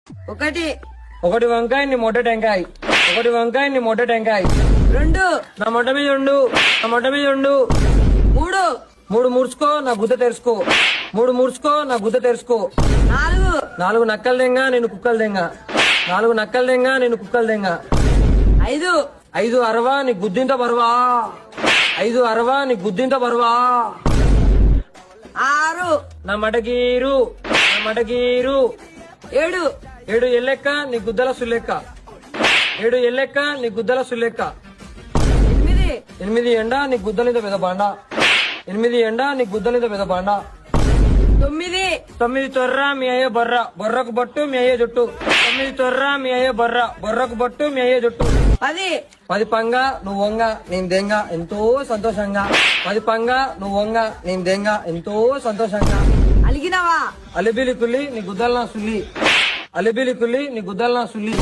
ఒకటి ఒకటి వంకాయ నీ మొట్ట టెంకాయ. ఒకటి వంకాయ నీ మొట్ట టెంకాయ. రెండు నా మొట్ట మీద ఉండు. నా మొట్ట మీద ఉండు. మూడు మూడు ముడుచుకో నా గుద్ద తెరుచుకో. మూడు ముడుచుకో నా గుద్ద తెరుచుకో. నాలుగు నాలుగు నక్కలు దెంగ నేను కుక్కలు దెంగ. నాలుగు నక్కలు దెంగ నేను కుక్కలు దెంగ. ఐదు ఐదు అరవా నీ గుద్దింత బరువా. ఐదు అరవా నీ గుద్దింత బరువా. ఆరు నా మటగీరు. నా మటగీరు. ఏడు ఏడు ఎల్లెక్క నీ గుద్దల సుల్లెక్క. ఏడు ఎల్లెక్క నీ గుద్దల సుల్లెక్క. ఎనిమిది ఎనిమిది ఎండ నీ గుద్దలింత పెద్ద బాండ. ఎనిమిది ఎండ నీ గుద్దలింత పెద్ద బాండ. తొమ్మిది తొమ్మిది తొర్ర మీ అయ్యే బొర్ర. బొర్రకు బొట్టు మీ అయ్యే జుట్టు. తొమ్మిది తొర్ర మీ అయ్యే బొర్ర. బొర్రకు బొట్టు మీ అయ్యే జుట్టు. పది పది పంగ నువ్వు వంగ నేను దెంగ ఎంతో సంతోషంగా. పది పంగ నువ్వు వంగ నేను దెంగ ఎంతో సంతోషంగా. అలిగినవా అలిబిలి కుల్లి నీ గుద్దల నా సుల్లి. అలిబిలి కుల్లి నీ గుద్దల నా సుల్లి.